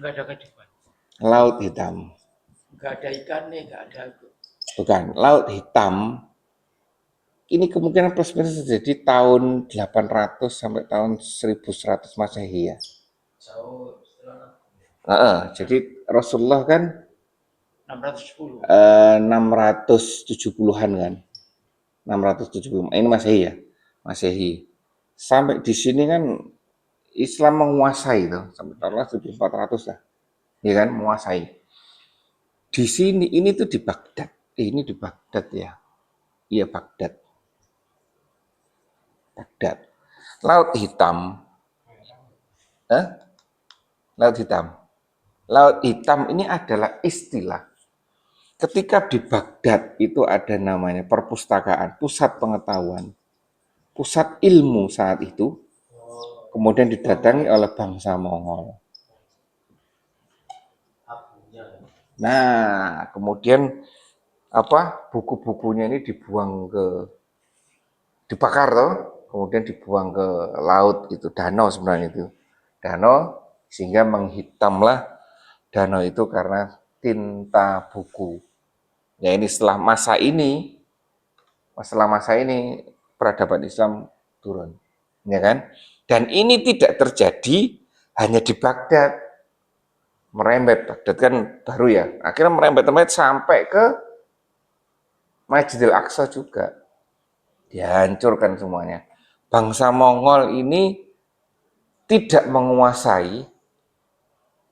Nggak ada kehidupan. Laut hitam. Nggak ada ikannya, nggak ada. Bukan, laut hitam. Ini kemungkinan plus minus terjadi tahun 800 sampai tahun 1100 Masehi ya. Jauh setelah Jadi Rasulullah kan 610. 670-an kan. 670. Ini Masehi ya. Masehi. Sampai di sini kan Islam menguasai itu sampai tahun 1400 lah. Ya kan, menguasai. Di sini ini tuh di Baghdad. Ini di Baghdad ya. Iya, Baghdad. Baghdad. Laut Hitam. Laut Hitam. Laut Hitam ini adalah istilah. Ketika di Baghdad itu ada namanya perpustakaan, pusat pengetahuan, pusat ilmu saat itu, kemudian didatangi oleh bangsa Mongol. Nah, kemudian buku-bukunya ini dibakar toh, kemudian dibuang ke laut itu, danau sebenarnya itu. Danau sehingga menghitamlah danau itu karena tinta buku. Ya ini setelah masa ini peradaban Islam turun, ya kan? Dan ini tidak terjadi hanya di Baghdad, merembet. Baghdad kan baru ya, akhirnya merembet sampai ke Masjidil Aqsa juga, dihancurkan semuanya. Bangsa Mongol ini tidak menguasai,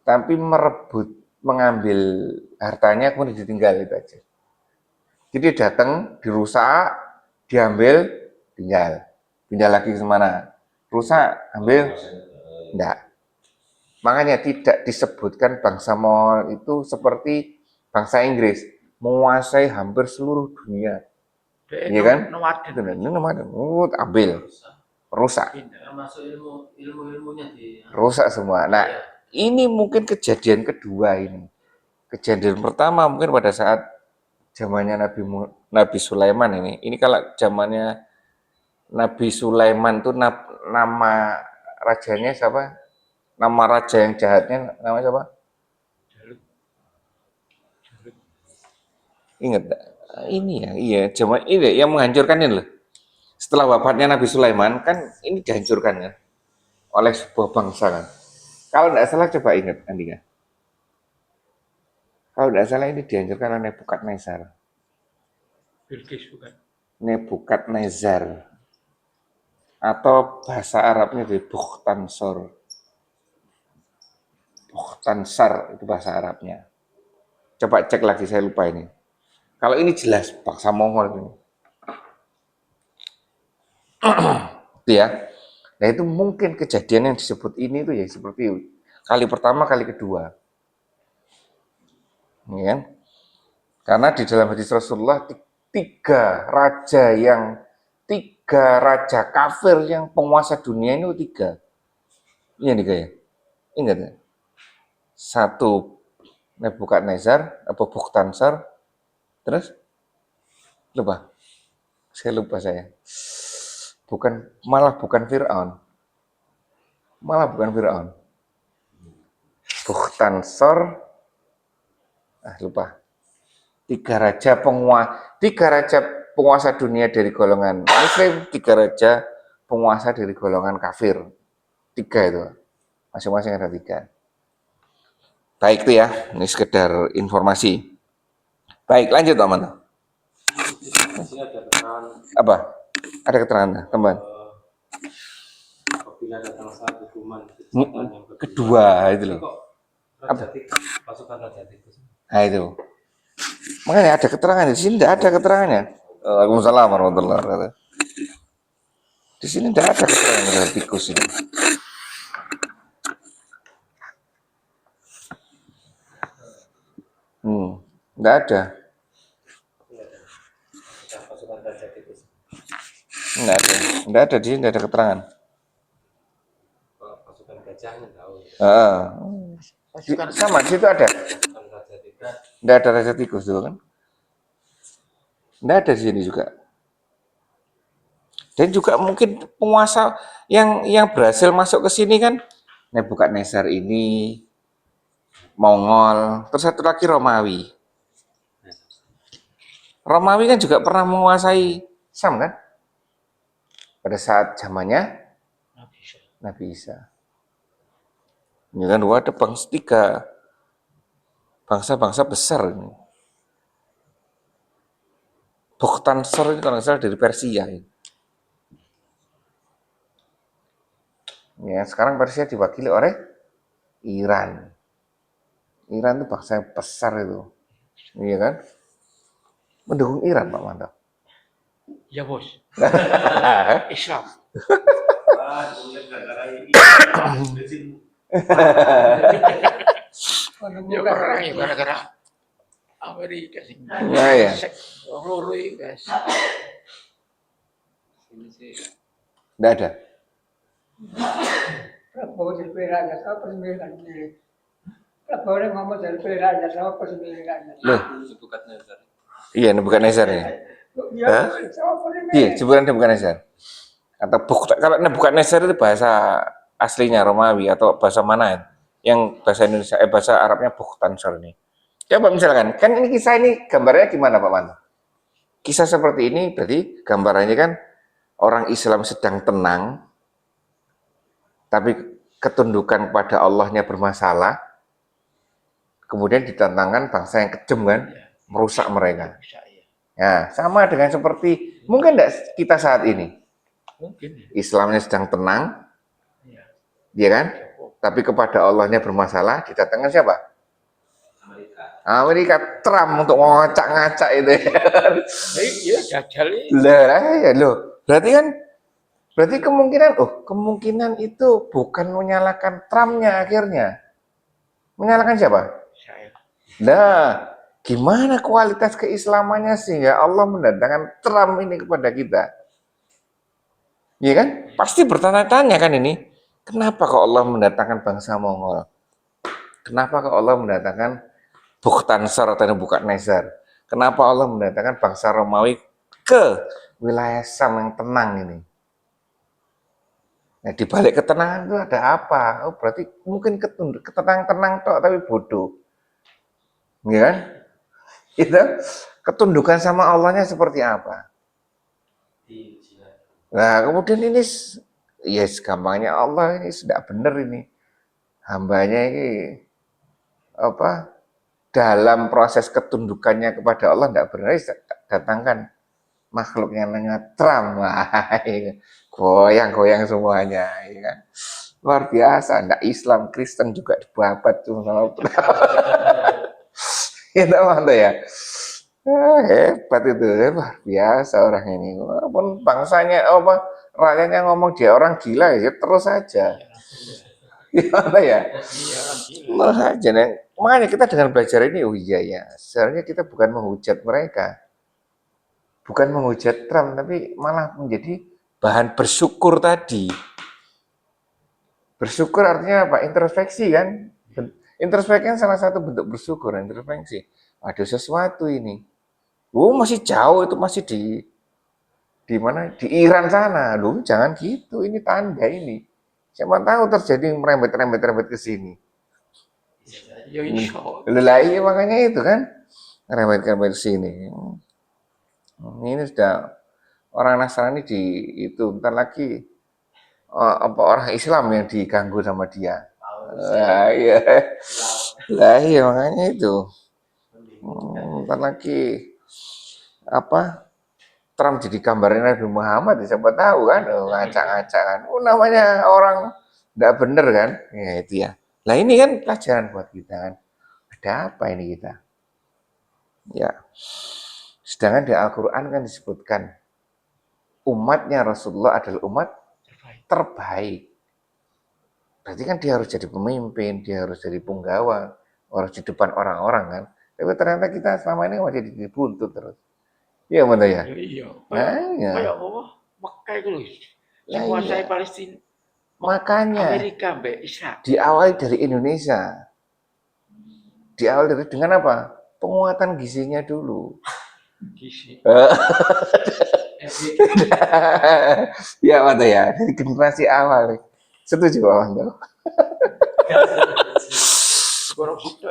tapi merebut, mengambil hartanya kemudian ditinggal itu aja. Jadi datang, dirusak, diambil, tinggal. Pindah lagi ke mana? Rusak, ambil, enggak. Makanya tidak disebutkan bangsa Mongol itu seperti bangsa Inggris, menguasai hampir seluruh dunia. Iya kan? Nomaden. Ambil, rusak. termasuk ilmunya di Rusak semua. Nah, ini mungkin kejadian kedua ini. Kejadian pertama mungkin pada saat zamannya Nabi Sulaiman ini. Ini kalau zamannya Nabi Sulaiman tuh nama rajanya siapa? Nama raja yang jahatnya nama siapa? Ingat tak? Ini ya, iya, zaman ini yang menghancurkan ini loh. Setelah wafatnya Nabi Sulaiman kan ini dihancurkan kan oleh sebuah bangsa kan. Kalau tidak salah coba ingat Andika. Kalau tidak salah ini dihancurkan oleh Nebukadnezar. Bilqis bukan. Nebukadnezar. Atau bahasa Arabnya di Bukhtansor. Bukhtansar itu bahasa Arabnya. Coba cek lagi, saya lupa ini. Kalau ini jelas bangsa Mongol ini. Itu ya. Nah itu mungkin kejadian yang disebut ini itu ya seperti kali pertama, kali kedua. Ya. Karena di dalam hadis Rasulullah tiga raja kafir yang penguasa dunia ini tiga. Iya nih kayak. Ingat ya? Satu Nebukadnezar, apa Bukhtansar, terus lupa. Saya lupa saya. Bukan Fir'aun. Bukhtansar, lupa. Tiga raja penguasa dunia dari golongan Muslim, tiga raja penguasa dari golongan kafir. Tiga itu, masing-masing ada tiga. Baik itu ya, ini sekedar informasi. Baik, lanjut teman. Di sini ada keterangan Apa? Ada keterangan, teman. apabila datang saat hukuman kejahatan yang Kedua itu loh. Kok Raja Tikus, pasukan Raja Tikus? Nah itu. Makanya ada keterangan di sini, tidak ada keterangannya. Waalaikumsalam warahmatullahi wabarakatuh. Di sini tidak ada keterangan dari tikus ini. Tidak ada. Pasukan Raja Tikus. Tidak ada. Tidak ada di sini, tidak ada keterangan. Kalau pasukan gajahnya tahu. Sama di situ ada. Pasukan Raja Tikus. Tidak ada raja tikus itu kan? Tidak ada di sini juga. Dan juga mungkin penguasa yang berhasil masuk ke sini kan Nebukadnezar ini, Mongol, terus satu lagi Romawi. Romawi kan juga pernah menguasai Syam kan? Pada saat zamannya Nabi Isa. Ini kan ada tiga bangsa-bangsa besar ini. Bukhtansar ini kalau nggak salah dari Persia ini. Ya, sekarang Persia diwakili oleh Iran. Iran itu bangsa yang besar itu. Iya kan? Mendukung Iran, Pak Mantap. Ya bos. Islam. Ya gara-gara Amerika sih. Ya. Loroi guys. Tidak ada. Prabowo dipilihnya siapa sembilan ini? Prabowo ngomong dari pilihannya siapa sembilan? Loh, Nebukadnezar. iya Nebukadnezar ya. Ya, siapa Iya, ini? sebutan Nebukadnezar. Atau kalau Nebukadnezar itu bahasa aslinya Romawi atau bahasa mana? Yang bahasa Indonesia, bahasa Arabnya Bukhtansar ini. Coba misalkan, kan ini kisah ini gambarnya gimana Pak Manto? Kisah seperti ini berarti gambarannya kan orang Islam sedang tenang, tapi ketundukan pada Allahnya bermasalah, kemudian ditantangkan bangsa yang kejam kan, merusak mereka. Ya, sama dengan seperti mungkin enggak kita saat ini. Mungkin. Islamnya sedang tenang, Ya. ya kan? Tapi kepada Allahnya bermasalah, didatangkan siapa? Amerika Trump untuk ngacak-ngacak itu. Iya, jajal ini. Loh. Berarti kemungkinan itu bukan menyalahkan Trumpnya akhirnya. Menyalahkan siapa? Saya. Nah, gimana kualitas keislamannya sehingga Allah mendatangkan Trump ini kepada kita? Iya kan? Pasti bertanya-tanya kan ini. Kenapa kok Allah mendatangkan bangsa Mongol? Kenapa kok Allah mendatangkan Bukhtansar atau Nebukadnezar? Kenapa Allah mendatangkan bangsa Romawi ke wilayah Syam yang tenang ini? Nah, di balik ketenangan itu ada apa? Oh, berarti mungkin ketenang-tenang tok tapi bodoh. Ya kan? Itu ketundukan sama Allahnya seperti apa? Nah, kemudian ini gampangnya Allah ini sudah benar ini. Hambanya ini dalam proses ketundukannya kepada Allah tidak benar, datangkan makhluknya namanya Trump, wah, goyang-goyang semuanya, ya kan? Luar biasa, ndak Islam, Kristen juga dibabat tuh sama itu mantap ya. Hebat itu, luar biasa orang ini. Walaupun bangsanya apa rakyatnya ngomong dia orang gila ya terus saja. Gimana ya? Iya, orang gila. Terus saja. Nah, makanya kita dengan belajar ini, oh iya ya, sebenarnya kita bukan menghujat mereka, bukan menghujat Trump, tapi malah menjadi bahan bersyukur tadi. Bersyukur artinya apa? Introspeksi kan? Introspeksi kan salah satu bentuk bersyukur, introspeksi. Ada sesuatu ini. Oh masih jauh itu masih di mana? Di Iran sana. Loh, jangan gitu. Ini tanda ini. Siapa tahu terjadi merembet ke sini. Ya insya Allah. Lah iya makanya itu kan. Merembet ke sini. Ini sudah orang Nasrani di itu bentar lagi apa orang Islam yang diganggu sama dia. Lah iya. Lah iya makanya itu. Bentar lagi apa Trump jadi gambarnya Nabi Muhammad, siapa tahu kan, ngacak-ngacak kan, namanya orang tidak bener kan, ya itu ya. Nah ini kan pelajaran buat kita kan, ada apa ini kita? Ya, sedangkan di Al-Quran kan disebutkan umatnya Rasulullah adalah umat terbaik. Berarti kan dia harus jadi pemimpin, dia harus jadi punggawa, harus di depan orang-orang kan. Tapi ternyata kita selama ini masih dibuntut terus. Iya betul ya. Iya. Nah, Kayak apa? Mekah itu loh. Lah Menguasai iya. Palestina. Makanya Amerika, Mbak Israel. diawali dari Indonesia. Diawali dari dengan apa? Penguatan gizinya dulu. Gizi. Ya Manto ya, dari generasi awal. Setuju Pak Manto? Borok situ.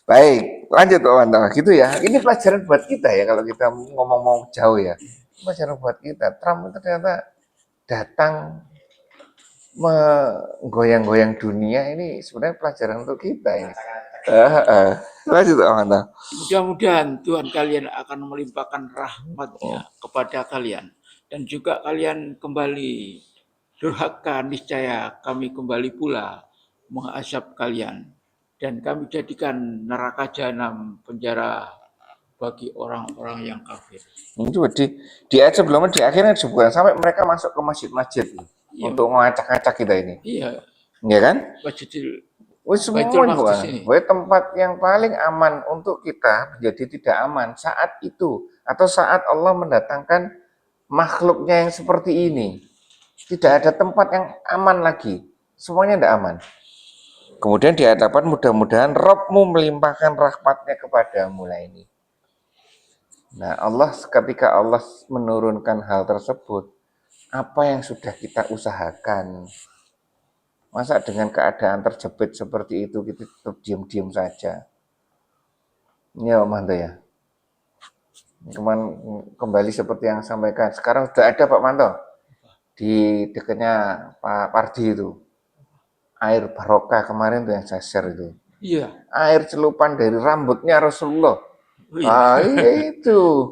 Baik, lanjut Pak Manto. Gitu ya. Ini pelajaran buat kita ya kalau kita ngomong jauh ya. Pelajaran buat kita. Trump itu ternyata datang menggoyang-goyang dunia, ini sebenarnya pelajaran untuk kita ini. Lanjut Pak Manto. Mudah-mudahan Tuhan kalian akan melimpahkan rahmat-Nya kepada kalian. Dan juga kalian kembali durhaka, niscaya kami kembali pula mengazab kalian. Dan kami jadikan neraka jahanam penjara bagi orang-orang yang kafir. Itu di ayat sebelumnya di akhirnya disebutkan sampai mereka masuk ke masjid-masjid untuk mengacak-acak kita ini. Iya, Ya kan? Masjidil Wis semua Baitul juga. Maqdis ini. Tempat yang paling aman untuk kita menjadi tidak aman saat itu atau saat Allah mendatangkan makhluknya yang seperti ini. Tidak ada tempat yang aman lagi. Semuanya tidak aman. Kemudian di hadapan mudah-mudahan Rabbmu melimpahkan rahmatnya kepadamu lah ini. Nah Allah ketika Allah menurunkan hal tersebut, apa yang sudah kita usahakan? Masa dengan keadaan terjepit seperti itu kita tetap diam-diam saja? Ini Pak Manto ya. Kembali seperti yang sampaikan. Sekarang sudah ada Pak Manto di dekatnya Pak Pardi itu. Air barokah kemarin tuh yang saya share itu. Iya. Air celupan dari rambutnya Rasulullah. Oh, iya. Itu.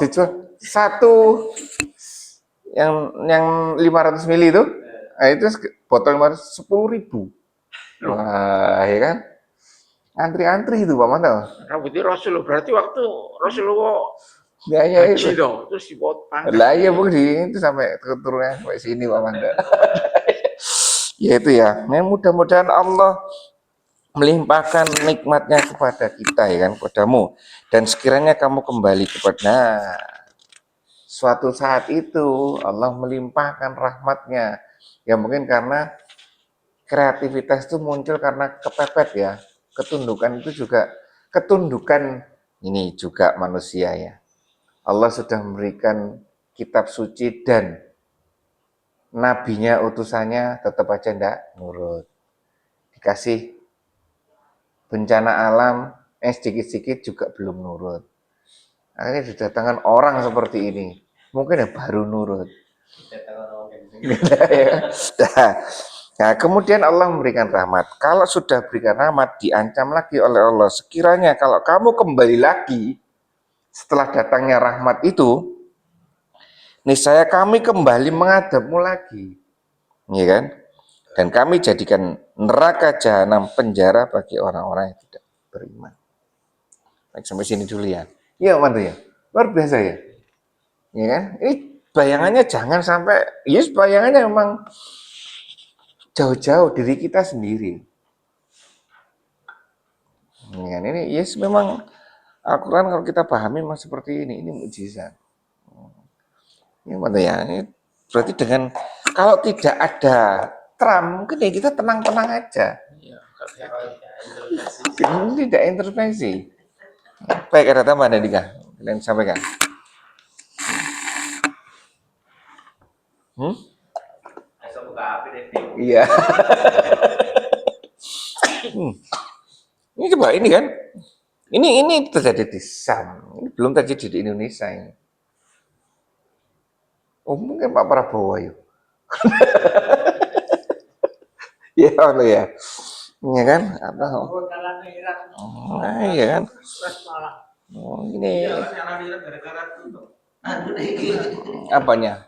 Dijual satu yang 500 ml itu. Nah, itu botol 10.000. Wah, ya kan? Antri-antri itu Pak Manto. Rambutnya Rasulullah, berarti waktu Rasulullah Ya haji itu. toh, terus dipotong. Lah iya Bu, itu sampai keturunnya sampai sini Pak Manto. Ya itu ya. Nah, mudah-mudahan Allah melimpahkan nikmatnya kepada kita ya kan, kepadamu. Dan sekiranya kamu kembali kepada suatu saat itu Allah melimpahkan rahmatnya. Ya mungkin karena kreativitas itu muncul karena kepepet ya. Ketundukan itu juga ketundukan ini juga manusia ya. Allah sudah memberikan kitab suci dan nabinya utusannya tetap aja enggak nurut. Dikasih bencana alam sedikit-sedikit juga belum nurut. Akhirnya didatangkan orang seperti ini. Mungkin ya baru nurut. Nah, kemudian Allah memberikan rahmat. Kalau sudah berikan rahmat, diancam lagi oleh Allah. Sekiranya kalau kamu kembali lagi setelah datangnya rahmat itu, niscaya kami kembali mengadabmu lagi, ya kan? Dan kami jadikan neraka jahanam penjara bagi orang-orang yang tidak beriman. Baik, sampai sini dulu ya. Iya, mantu ya. Luar biasa ya. Ya kan? Ini bayangannya jangan sampai, yes, bayangannya memang jauh-jauh diri kita sendiri. Ya kan? Ini yes, memang Al-Quran kalau kita pahami memang seperti ini mukjizat. Ini mantu ya. Ini berarti dengan kalau tidak ada Trump, mungkin ya kita tenang-tenang aja. Ya, Tidak intervensi. Baik, ada tambahan dari Dika? Kalian sampaikan. Iya. Ini coba ini kan. Ini terjadi di Sam. Ini belum terjadi di Indonesia ini. Oh, mungkin Pak Prabowo yuk. Ya, Allah ya. Iya kan? Atau iya kan? Oh, ini apanya?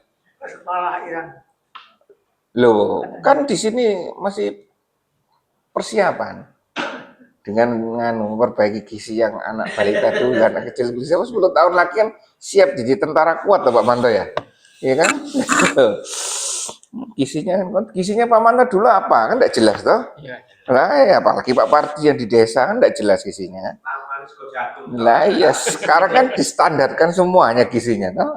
Loh, kan di sini masih persiapan dengan memperbaiki gizi yang anak balita dulu, anak kecil bisa 10 tahun lagi kan siap jadi tentara kuat Pak Manto ya. Iya kan? Gizinya Pak Manto dulu apa? Kan enggak jelas toh? Iya. Lah ya, apalagi Pak Parti yang di desa kan enggak jelas gizinya. Lah iya, sekarang kan distandarkan semuanya gizinya toh.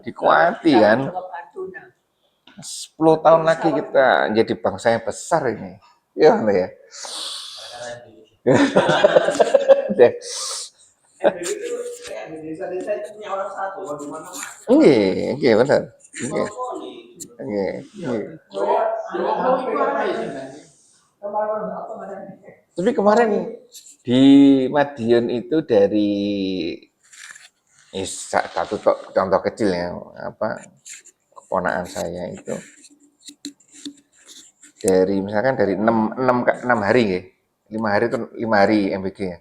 Dikuati kan. 10 tahun lagi kita jadi bangsa yang besar ini. Ya, ya. Iya, benar. Iya. Tapi kemarin di Madiun itu dari satu contoh kecil ya, keponakan saya itu dari misalkan dari 6 hari ya, 5 hari itu 5 hari MBG ya.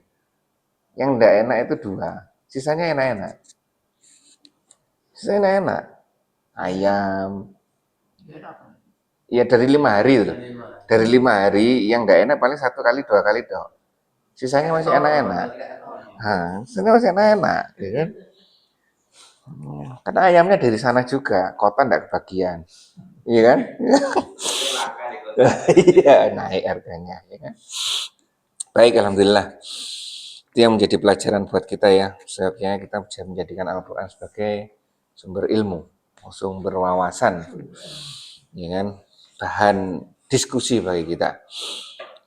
Yang enggak enak itu 2, sisanya enak-enak. Sisanya enak. Ayam. Ya dari 5 hari itu. Dari 5 hari yang enggak enak paling 1 kali 2 kali dong. Sisanya masih enak-enak. Sisanya masih enak-enak, ya kan? Karena ayamnya dari sana juga, kota enggak kebagian. Iya kan? Iya, naik harganya, ya kan? Baik, alhamdulillah. Itu yang menjadi pelajaran buat kita ya. Seharusnya kita bisa menjadikan Al-Quran sebagai sumber ilmu, sumber wawasan, ya kan? Bahan diskusi bagi kita.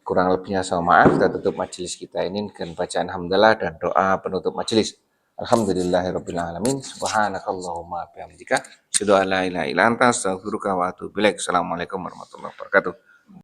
Kurang lebihnya sama maaf, kita tutup majelis kita ini dengan bacaan hamdalah dan doa penutup majelis. Alhamdulillahirabbil alamin. Subhanakallahumma bihamdika, asyhadu an la ilaha illa anta, astaghfiruka wa atubu ilaik. Assalamualaikum warahmatullahi wabarakatuh.